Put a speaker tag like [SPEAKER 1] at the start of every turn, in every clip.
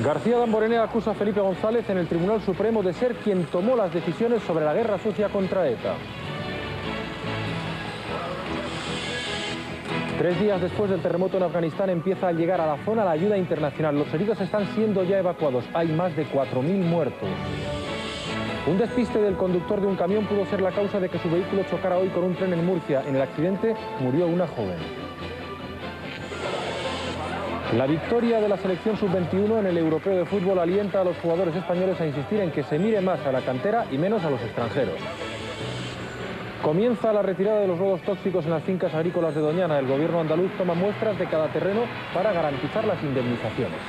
[SPEAKER 1] García Damborenea acusa a Felipe González en el Tribunal Supremo de ser quien tomó las decisiones sobre la guerra sucia contra ETA. 3 días después del terremoto en Afganistán empieza a llegar a la zona la ayuda internacional. Los heridos están siendo ya evacuados. Hay más de 4.000 muertos. Un despiste del conductor de un camión pudo ser la causa de que su vehículo chocara hoy con un tren en Murcia. En el accidente murió una joven. La victoria de la selección sub-21 en el Europeo de Fútbol alienta a los jugadores españoles a insistir en que se mire más a la cantera y menos a los extranjeros. Comienza la retirada de los lodos tóxicos en las fincas agrícolas de Doñana. El gobierno andaluz toma muestras de cada terreno para garantizar las indemnizaciones.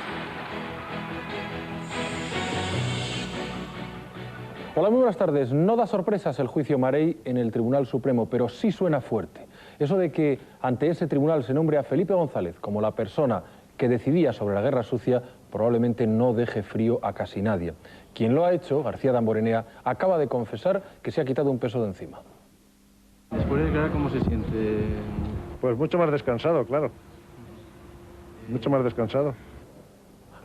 [SPEAKER 1] Hola, muy buenas tardes. No da sorpresas el juicio Marey en el Tribunal Supremo, pero sí suena fuerte. Eso de que ante ese tribunal se nombre a Felipe González como la persona que decidía sobre la guerra sucia probablemente no deje frío a casi nadie. Quien lo ha hecho, García Damborenea, acaba de confesar que se ha quitado un peso de encima.
[SPEAKER 2] Después de declarar, ¿cómo se siente?
[SPEAKER 3] Pues mucho más descansado, claro. Mucho más descansado.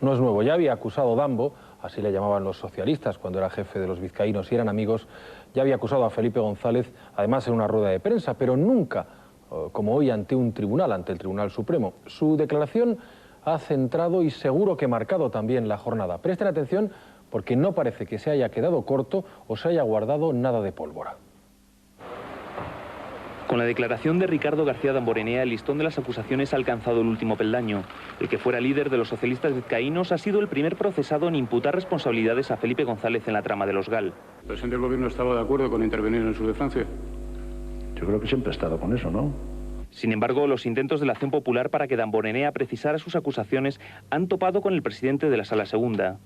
[SPEAKER 1] No es nuevo, ya había acusado Dambo, así le llamaban los socialistas cuando era jefe de los vizcaínos y eran amigos, ya había acusado a Felipe González, además en una rueda de prensa, pero nunca, como hoy, ante un tribunal, ante el Tribunal Supremo. Su declaración ha centrado y seguro que marcado también la jornada. Presten atención porque no parece que se haya quedado corto o se haya guardado nada de pólvora.
[SPEAKER 4] Con la declaración de Ricardo García Damborenea, el listón de las acusaciones ha alcanzado el último peldaño. El que fuera líder de los socialistas vizcaínos ha sido el primer procesado en imputar responsabilidades a Felipe González en la trama de los GAL.
[SPEAKER 5] ¿El presidente del gobierno estaba de acuerdo con intervenir en el sur de Francia?
[SPEAKER 3] Yo creo que siempre ha estado con eso, ¿no?
[SPEAKER 4] Sin embargo, los intentos de la Acción Popular para que Damborenea precisara sus acusaciones han topado con el presidente de la Sala Segunda.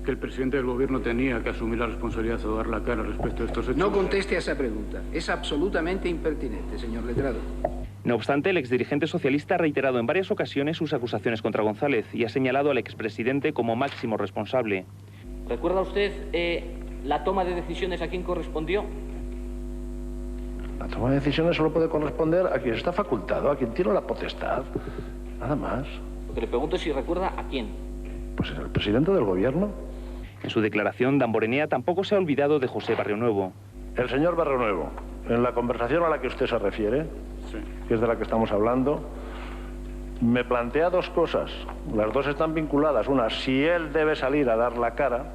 [SPEAKER 5] ¿Que el presidente del gobierno tenía que asumir la responsabilidad o dar la cara respecto a estos hechos?
[SPEAKER 6] No conteste a esa pregunta. Es absolutamente impertinente, señor letrado.
[SPEAKER 4] No obstante, el exdirigente socialista ha reiterado en varias ocasiones sus acusaciones contra González y ha señalado al expresidente como máximo responsable.
[SPEAKER 7] ¿Recuerda usted la toma de decisiones a quién correspondió?
[SPEAKER 3] La toma de decisiones solo puede corresponder a quien está facultado, a quien tiene la potestad. Nada más.
[SPEAKER 7] Lo que le pregunto es si recuerda a quién.
[SPEAKER 3] Pues el presidente del gobierno.
[SPEAKER 4] En su declaración, Damborenea tampoco se ha olvidado de José Barrionuevo.
[SPEAKER 3] El señor Barrionuevo, en la conversación a la que usted se refiere,
[SPEAKER 5] Sí.
[SPEAKER 3] que es de la que estamos hablando, me plantea dos cosas. Las dos están vinculadas. Una, si él debe salir a dar la cara,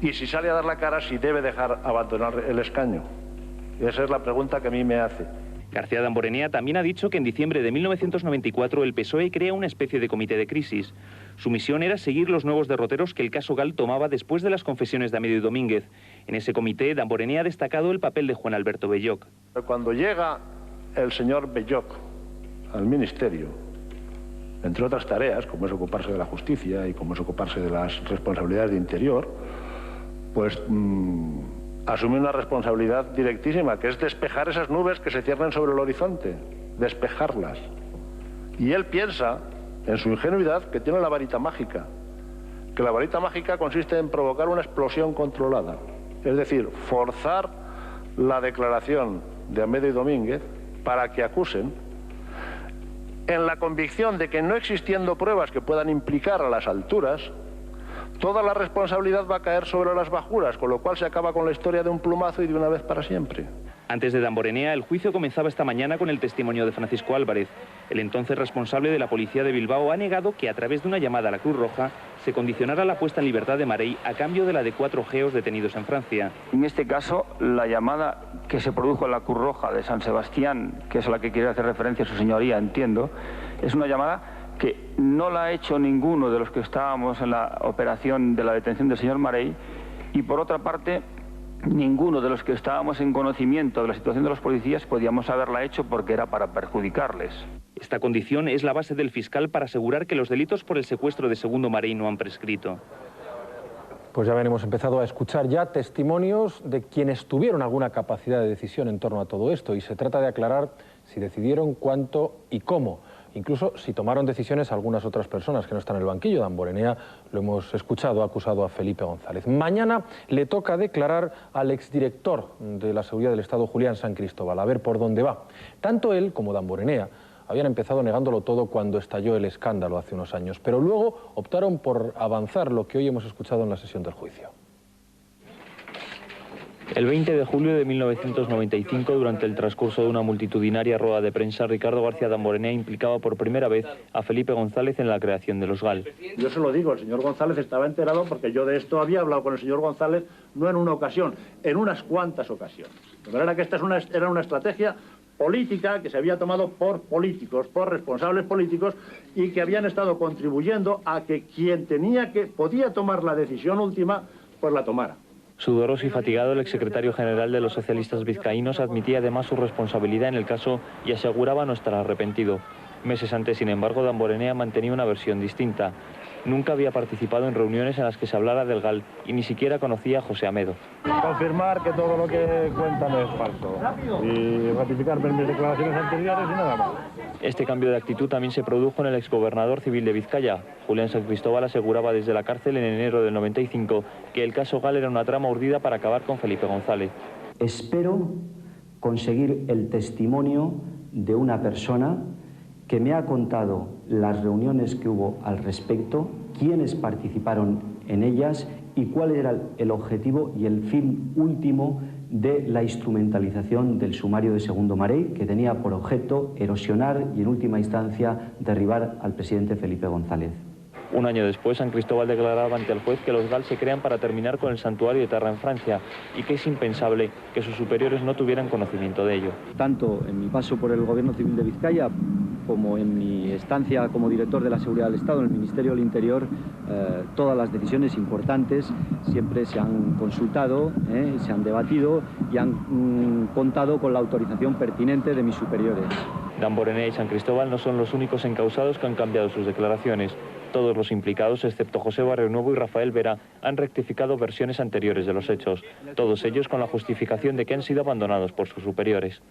[SPEAKER 3] y si sale a dar la cara, si debe dejar abandonar el escaño. Esa es la pregunta que a mí me hace.
[SPEAKER 4] García Damborenea también ha dicho que en diciembre de 1994 el PSOE crea una especie de comité de crisis. Su misión era seguir los nuevos derroteros que el caso GAL tomaba después de las confesiones de Amedio y Domínguez. En ese comité, Damborenea ha destacado el papel de Juan Alberto Belloc.
[SPEAKER 3] Cuando llega el señor Belloc al ministerio, entre otras tareas, como es ocuparse de la justicia y como es ocuparse de las responsabilidades de interior, pues asume una responsabilidad directísima, que es despejar esas nubes que se ciernen sobre el horizonte, despejarlas. Y él piensa, en su ingenuidad, que tiene la varita mágica, que la varita mágica consiste en provocar una explosión controlada, es decir, forzar la declaración de Amedio y Domínguez para que acusen, en la convicción de que no existiendo pruebas que puedan implicar a las alturas, toda la responsabilidad va a caer sobre las bajuras, con lo cual se acaba con la historia de un plumazo y de una vez para siempre.
[SPEAKER 4] Antes de Damborenea, el juicio comenzaba esta mañana con el testimonio de Francisco Álvarez. El entonces responsable de la policía de Bilbao ha negado que a través de una llamada a la Cruz Roja se condicionara la puesta en libertad de Marey a cambio de la de 4 geos detenidos en Francia.
[SPEAKER 8] En este caso, la llamada que se produjo en la Cruz Roja de San Sebastián, que es a la que quiere hacer referencia su señoría, entiendo, es una llamada que no la ha hecho ninguno de los que estábamos en la operación de la detención del señor Marey, y por otra parte, ninguno de los que estábamos en conocimiento de la situación de los policías podíamos haberla hecho porque era para perjudicarles.
[SPEAKER 4] Esta condición es la base del fiscal para asegurar que los delitos por el secuestro de Segundo Marey no han prescrito.
[SPEAKER 1] Pues ya hemos empezado a escuchar ya testimonios de quienes tuvieron alguna capacidad de decisión en torno a todo esto, y se trata de aclarar si decidieron, cuánto y cómo. Incluso si tomaron decisiones algunas otras personas que no están en el banquillo. Damborenea, lo hemos escuchado, ha acusado a Felipe González. Mañana le toca declarar al exdirector de la Seguridad del Estado, Julián San Cristóbal, a ver por dónde va. Tanto él como Damborenea habían empezado negándolo todo cuando estalló el escándalo hace unos años, pero luego optaron por avanzar lo que hoy hemos escuchado en la sesión del juicio.
[SPEAKER 4] El 20 de julio de 1995, durante el transcurso de una multitudinaria rueda de prensa, Ricardo García Damborenea implicaba por primera vez a Felipe González en la creación de los GAL.
[SPEAKER 3] Yo se lo digo, el señor González estaba enterado porque yo de esto había hablado con el señor González, no en una ocasión, en unas cuantas ocasiones. De manera que esta era una estrategia política que se había tomado por políticos, por responsables políticos, y que habían estado contribuyendo a que quien podía tomar la decisión última, pues la tomara.
[SPEAKER 4] Sudoroso y fatigado, el exsecretario general de los socialistas vizcaínos admitía además su responsabilidad en el caso y aseguraba no estar arrepentido. Meses antes, sin embargo, Damborenea mantenía una versión distinta. Nunca había participado en reuniones en las que se hablara del GAL y ni siquiera conocía a José Amedo.
[SPEAKER 3] Confirmar que todo lo que cuentan es falso y ratificar mis declaraciones anteriores y nada más.
[SPEAKER 4] Este cambio de actitud también se produjo en el exgobernador civil de Vizcaya. Julián San Cristóbal aseguraba desde la cárcel en enero del 95 que el caso GAL era una trama urdida para acabar con Felipe González.
[SPEAKER 9] Espero conseguir el testimonio de una persona que me ha contado las reuniones que hubo al respecto, quiénes participaron en ellas y cuál era el objetivo y el fin último de la instrumentalización del sumario de Segundo Marey, que tenía por objeto erosionar y en última instancia derribar al presidente Felipe González.
[SPEAKER 4] Un año después, San Cristóbal declaraba ante el juez que los GAL se crean para terminar con el santuario de Terra en Francia y que es impensable que sus superiores no tuvieran conocimiento de ello.
[SPEAKER 10] Tanto en mi paso por el Gobierno Civil de Vizcaya como en mi estancia como director de la Seguridad del Estado en el Ministerio del Interior, todas las decisiones importantes siempre se han consultado, se han debatido y han contado con la autorización pertinente de mis superiores.
[SPEAKER 4] Damborenea y San Cristóbal no son los únicos encausados que han cambiado sus declaraciones. Todos los implicados, excepto José Barrionuevo y Rafael Vera, han rectificado versiones anteriores de los hechos, todos ellos con la justificación de que han sido abandonados por sus superiores.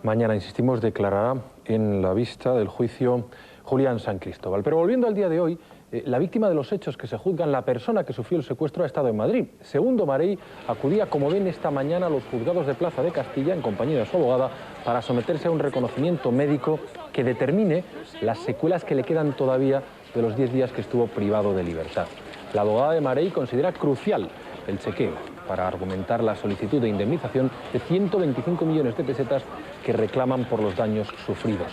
[SPEAKER 1] Mañana, insistimos, declarará en la vista del juicio Julián San Cristóbal. Pero volviendo al día de hoy, la víctima de los hechos que se juzgan, la persona que sufrió el secuestro, ha estado en Madrid. Segundo Marey acudía, como ven, esta mañana a los juzgados de Plaza de Castilla en compañía de su abogada para someterse a un reconocimiento médico que determine las secuelas que le quedan todavía de los 10 días que estuvo privado de libertad. La abogada de Marey considera crucial el chequeo para argumentar la solicitud de indemnización de 125 millones de pesetas que reclaman por los daños sufridos.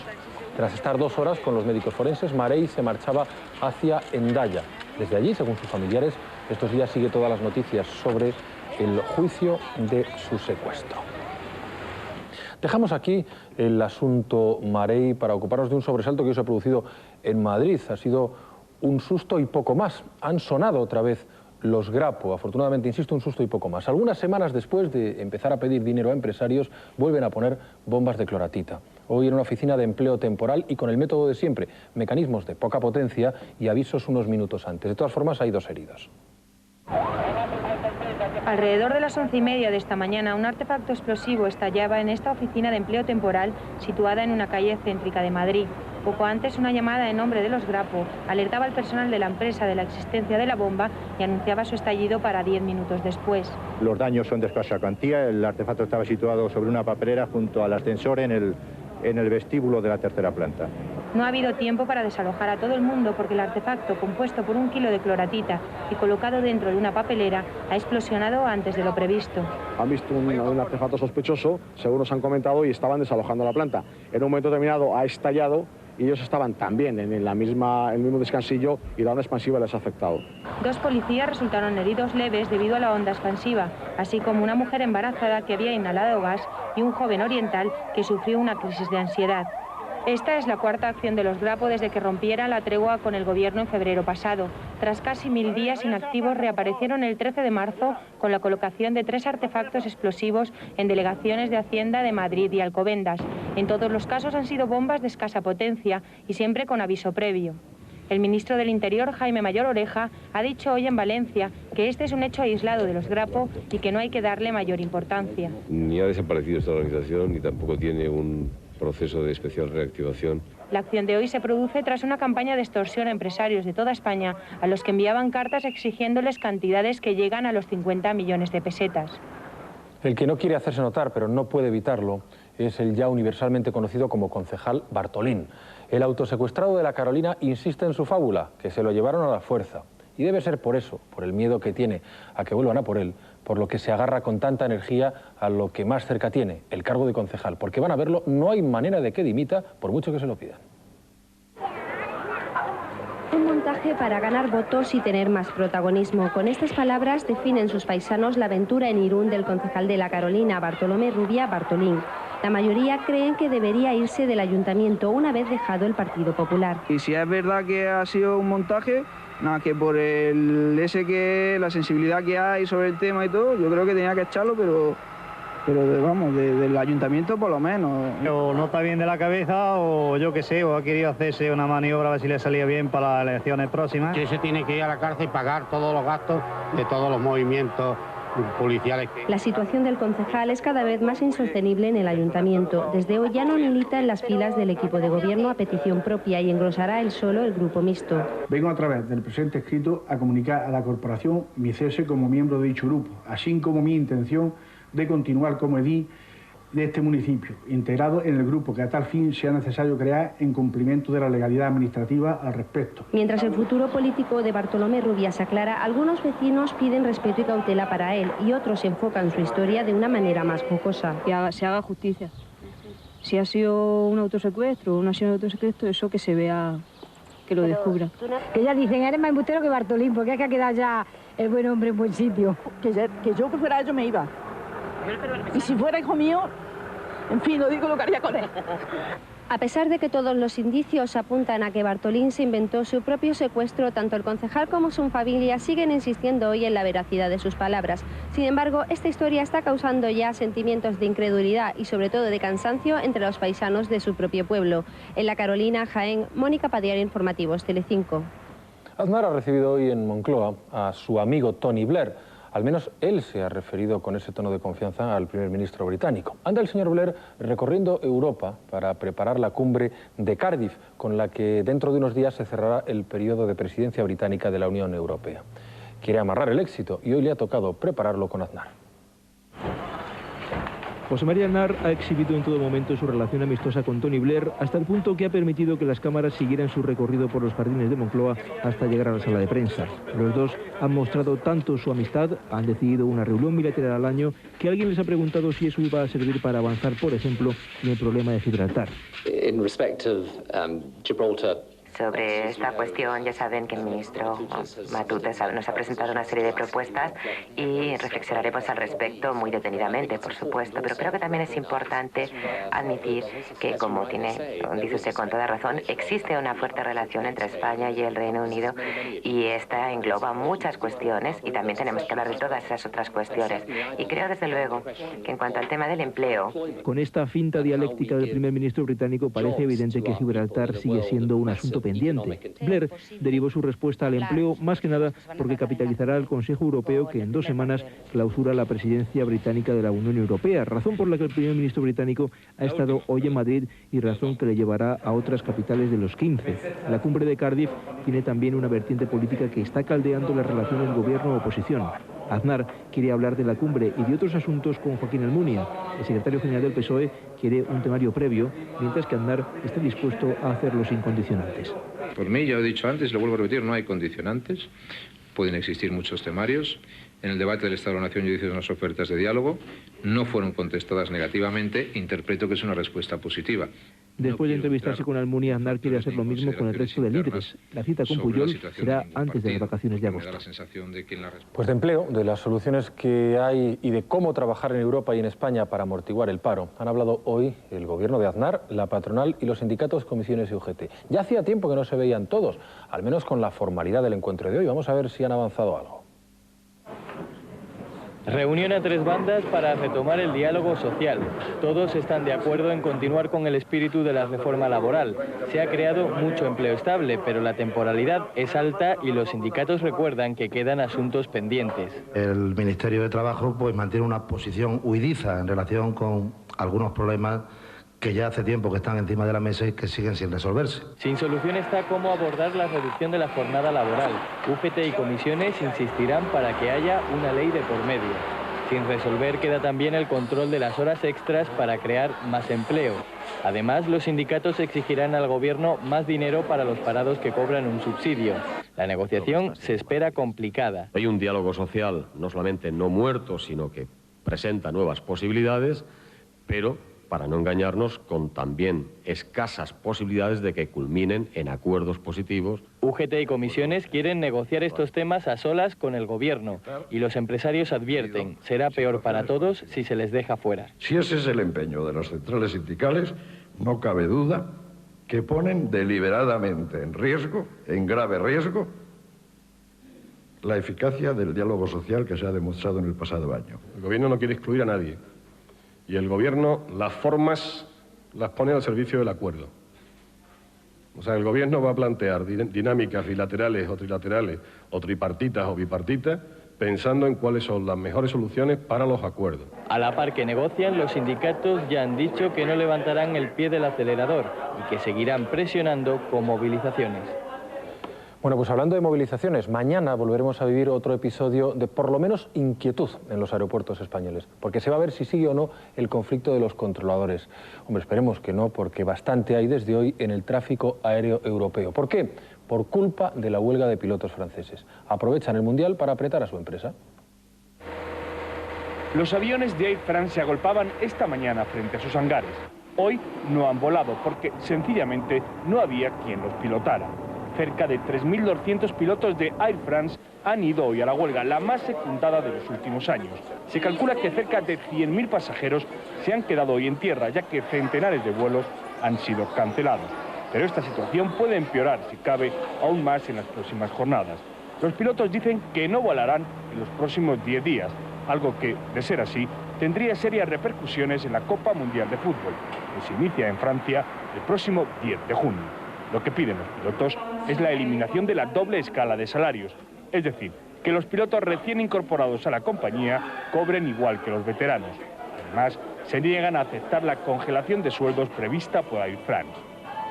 [SPEAKER 1] Tras estar 2 horas con los médicos forenses, Marey se marchaba hacia Hendaya. Desde allí, según sus familiares, estos días sigue todas las noticias sobre el juicio de su secuestro. Dejamos aquí el asunto Marey para ocuparnos de un sobresalto que hoy se ha producido en Madrid. Ha sido un susto y poco más. Han sonado otra vez los Grapo. Afortunadamente, insisto, un susto y poco más. Algunas semanas después de empezar a pedir dinero a empresarios, vuelven a poner bombas de cloratita. Hoy en una oficina de empleo temporal y con el método de siempre, mecanismos de poca potencia y avisos unos minutos antes. De todas formas, hay 2 heridos.
[SPEAKER 11] Alrededor de las 11:30 de esta mañana, un artefacto explosivo estallaba en esta oficina de empleo temporal situada en una calle céntrica de Madrid. Poco antes, una llamada en nombre de los Grapo alertaba al personal de la empresa de la existencia de la bomba y anunciaba su estallido para 10 minutos después.
[SPEAKER 12] Los daños son de escasa cuantía. El artefacto estaba situado sobre una papelera junto al ascensor en el vestíbulo de la 3ª planta.
[SPEAKER 11] No ha habido tiempo para desalojar a todo el mundo porque el artefacto, compuesto por 1 kilo de cloratita y colocado dentro de una papelera, ha explosionado antes de lo previsto.
[SPEAKER 13] Han visto un artefacto sospechoso, según nos han comentado, y estaban desalojando la planta. En un momento determinado ha estallado y ellos estaban también en el mismo descansillo y la onda expansiva les ha afectado.
[SPEAKER 11] 2 policías resultaron heridos leves debido a la onda expansiva, así como una mujer embarazada que había inhalado gas y un joven oriental que sufrió una crisis de ansiedad. Esta es la 4ª acción de los Grapo desde que rompiera la tregua con el gobierno en febrero pasado. Tras casi 1000 días inactivos, reaparecieron el 13 de marzo con la colocación de 3 artefactos explosivos en delegaciones de Hacienda de Madrid y Alcobendas. En todos los casos han sido bombas de escasa potencia y siempre con aviso previo. El ministro del Interior, Jaime Mayor Oreja, ha dicho hoy en Valencia que este es un hecho aislado de los Grapo y que no hay que darle mayor importancia.
[SPEAKER 14] Ni ha desaparecido esta organización ni tampoco tiene un proceso de especial reactivación.
[SPEAKER 11] La acción de hoy se produce tras una campaña de extorsión a empresarios de toda España a los que enviaban cartas exigiéndoles cantidades que llegan a los 50 millones de pesetas.
[SPEAKER 1] El que no quiere hacerse notar, pero no puede evitarlo, es el ya universalmente conocido como concejal Bartolín. El autosecuestrado de la Carolina insiste en su fábula, que se lo llevaron a la fuerza. Y debe ser por eso, por el miedo que tiene a que vuelvan a por él, por lo que se agarra con tanta energía a lo que más cerca tiene, el cargo de concejal. Porque van a verlo, no hay manera de que dimita, por mucho que se lo pidan.
[SPEAKER 15] Un montaje para ganar votos y tener más protagonismo. Con estas palabras definen sus paisanos la aventura en Irún del concejal de la Carolina, Bartolomé Rubia Bartolín. La mayoría creen que debería irse del ayuntamiento una vez dejado el Partido Popular.
[SPEAKER 16] Y si es verdad que ha sido un montaje, nada, que por la sensibilidad que hay sobre el tema y todo, yo creo que tenía que echarlo, pero vamos, del ayuntamiento por lo menos.
[SPEAKER 17] O no está bien de la cabeza, o yo qué sé, o ha querido hacerse una maniobra a ver si le salía bien para las elecciones próximas.
[SPEAKER 18] Que se tiene que ir a la cárcel y pagar todos los gastos de todos los movimientos policiales.
[SPEAKER 15] La situación del concejal es cada vez más insostenible en el ayuntamiento. Desde hoy ya no milita en las filas del equipo de gobierno a petición propia y engrosará él solo el grupo mixto.
[SPEAKER 19] Vengo a través del presente escrito a comunicar a la corporación mi cese como miembro de dicho grupo, así como mi intención de continuar como edil de este municipio, integrado en el grupo que a tal fin sea necesario crear en cumplimiento de la legalidad administrativa al respecto.
[SPEAKER 15] Mientras el futuro político de Bartolomé Rubia se aclara, algunos vecinos piden respeto y cautela para él y otros enfocan su historia de una manera más jocosa.
[SPEAKER 20] Que se haga justicia. Si ha sido un autosecuestro o no ha sido un autosecuestro, eso que se vea, que lo descubra.
[SPEAKER 21] Que ya dicen, eres más embustero que Bartolín, porque es que ha quedado ya el buen hombre en buen sitio.
[SPEAKER 22] Que yo que fuera yo me iba. Y si fuera hijo mío, en fin, no digo lo que haría con él.
[SPEAKER 15] A pesar de que todos los indicios apuntan a que Bartolín se inventó su propio secuestro, tanto el concejal como su familia siguen insistiendo hoy en la veracidad de sus palabras. Sin embargo, esta historia está causando ya sentimientos de incredulidad y sobre todo de cansancio entre los paisanos de su propio pueblo. En la Carolina, Jaén, Mónica Padiar, Informativos, Telecinco.
[SPEAKER 1] Aznar ha recibido hoy en Moncloa a su amigo Tony Blair. Al menos él se ha referido con ese tono de confianza al primer ministro británico. Anda el señor Blair recorriendo Europa para preparar la cumbre de Cardiff, con la que dentro de unos días se cerrará el periodo de presidencia británica de la Unión Europea. Quiere amarrar el éxito y hoy le ha tocado prepararlo con Aznar.
[SPEAKER 23] José María Aznar ha exhibido en todo momento su relación amistosa con Tony Blair, hasta el punto que ha permitido que las cámaras siguieran su recorrido por los jardines de Moncloa hasta llegar a la sala de prensa. Los dos han mostrado tanto su amistad, han decidido una reunión bilateral al año, que alguien les ha preguntado si eso iba a servir para avanzar, por ejemplo, en el problema de Gibraltar.
[SPEAKER 24] Sobre esta cuestión, ya saben que el ministro Matute nos ha presentado una serie de propuestas y reflexionaremos al respecto muy detenidamente, por supuesto, pero creo que también es importante admitir que, como dice usted con toda razón, existe una fuerte relación entre España y el Reino Unido y esta engloba muchas cuestiones y también tenemos que hablar de todas esas otras cuestiones. Y creo, desde luego, que en cuanto al tema del empleo...
[SPEAKER 23] Con esta finta dialéctica del primer ministro británico parece evidente que Gibraltar sigue siendo un asunto pendiente. Blair derivó su respuesta al empleo más que nada porque capitalizará el Consejo Europeo que en 2 semanas clausura la presidencia británica de la Unión Europea, razón por la que el primer ministro británico ha estado hoy en Madrid y razón que le llevará a otras capitales de los 15. La cumbre de Cardiff tiene también una vertiente política que está caldeando las relaciones gobierno-oposición. Aznar quiere hablar de la cumbre y de otros asuntos con Joaquín Almunia. El secretario general del PSOE quiere un temario previo, mientras que Aznar está dispuesto a hacerlo sin condicionantes.
[SPEAKER 25] Por mí, ya he dicho antes, lo vuelvo a repetir, no hay condicionantes. Pueden existir muchos temarios. En el debate del Estado de la Nación yo hice unas ofertas de diálogo, no fueron contestadas negativamente, interpreto que es una respuesta positiva.
[SPEAKER 23] Después de entrevistarse con Almunia, Aznar quiere hacer lo mismo con el resto de líderes. La cita con Pujol será antes de las vacaciones de agosto.
[SPEAKER 1] Pues de empleo, de las soluciones que hay y de cómo trabajar en Europa y en España para amortiguar el paro, han hablado hoy el gobierno de Aznar, la patronal y los sindicatos, comisiones y UGT. Ya hacía tiempo que no se veían todos, al menos con la formalidad del encuentro de hoy. Vamos a ver si han avanzado algo.
[SPEAKER 4] Reunión a 3 bandas para retomar el diálogo social. Todos están de acuerdo en continuar con el espíritu de la reforma laboral. Se ha creado mucho empleo estable, pero la temporalidad es alta y los sindicatos recuerdan que quedan asuntos pendientes.
[SPEAKER 26] El Ministerio de Trabajo pues mantiene una posición huidiza en relación con algunos problemas que ya hace tiempo que están encima de la mesa y que siguen sin resolverse.
[SPEAKER 4] Sin solución está cómo abordar la reducción de la jornada laboral. UGT y comisiones insistirán para que haya una ley de por medio.
[SPEAKER 2] Sin resolver queda también el control de las horas extras para crear más empleo. Además, los sindicatos exigirán al gobierno más dinero para los parados que cobran un subsidio. La negociación se espera complicada.
[SPEAKER 14] Hay un diálogo social no solamente no muerto, sino que presenta nuevas posibilidades, pero, para no engañarnos, con también escasas posibilidades de que culminen en acuerdos positivos.
[SPEAKER 2] UGT y comisiones quieren negociar estos temas a solas con el gobierno y los empresarios advierten, será peor para todos si se les deja fuera.
[SPEAKER 3] Si ese es el empeño de las centrales sindicales, no cabe duda que ponen deliberadamente en riesgo, en grave riesgo, la eficacia del diálogo social que se ha demostrado en el pasado año.
[SPEAKER 5] El gobierno no quiere excluir a nadie. Y el gobierno las formas las pone al servicio del acuerdo. O sea, el gobierno va a plantear dinámicas bilaterales o trilaterales o tripartitas o bipartitas pensando en cuáles son las mejores soluciones para los acuerdos.
[SPEAKER 2] A la par que negocian, los sindicatos ya han dicho que no levantarán el pie del acelerador y que seguirán presionando con movilizaciones.
[SPEAKER 1] Bueno, pues hablando de movilizaciones, mañana volveremos a vivir otro episodio de por lo menos inquietud en los aeropuertos españoles, porque se va a ver si sigue o no el conflicto de los controladores. Hombre, esperemos que no, porque bastante hay desde hoy en el tráfico aéreo europeo. ¿Por qué? Por culpa de la huelga de pilotos franceses. Aprovechan el Mundial para apretar a su empresa.
[SPEAKER 6] Los aviones de Air France se agolpaban esta mañana frente a sus hangares. Hoy no han volado porque sencillamente no había quien los pilotara. Cerca de 3.200 pilotos de Air France han ido hoy a la huelga, la más secundada de los últimos años. Se calcula que cerca de 100.000 pasajeros se han quedado hoy en tierra, ya que centenares de vuelos han sido cancelados. Pero esta situación puede empeorar, si cabe, aún más en las próximas jornadas. Los pilotos dicen que no volarán en los próximos 10 días, algo que, de ser así, tendría serias repercusiones en la Copa Mundial de Fútbol, que se inicia en Francia el próximo 10 de junio. Lo que piden los pilotos es la eliminación de la doble escala de salarios, es decir, que los pilotos recién incorporados a la compañía cobren igual que los veteranos. Además, se niegan a aceptar la congelación de sueldos prevista por Air France.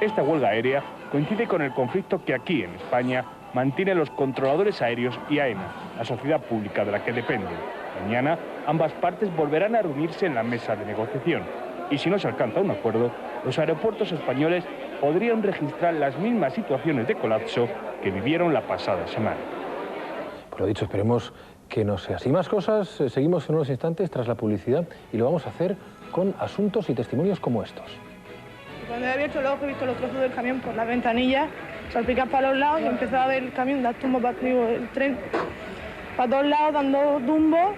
[SPEAKER 6] Esta huelga aérea coincide con el conflicto que aquí, en España, mantienen los controladores aéreos y AENA, la sociedad pública de la que dependen. Mañana, ambas partes volverán a reunirse en la mesa de negociación. Y si no se alcanza un acuerdo, los aeropuertos españoles podrían registrar las mismas situaciones de colapso que vivieron la pasada semana.
[SPEAKER 1] Por lo dicho, esperemos que no sea así. Más cosas, seguimos en unos instantes tras la publicidad y lo vamos a hacer con asuntos y testimonios como estos.
[SPEAKER 7] Cuando he abierto el ojo he visto los trozos del camión por las ventanillas, salpicar para los lados y empezaba a ver el camión dar tumbo para el tren, para todos lados dando tumbo.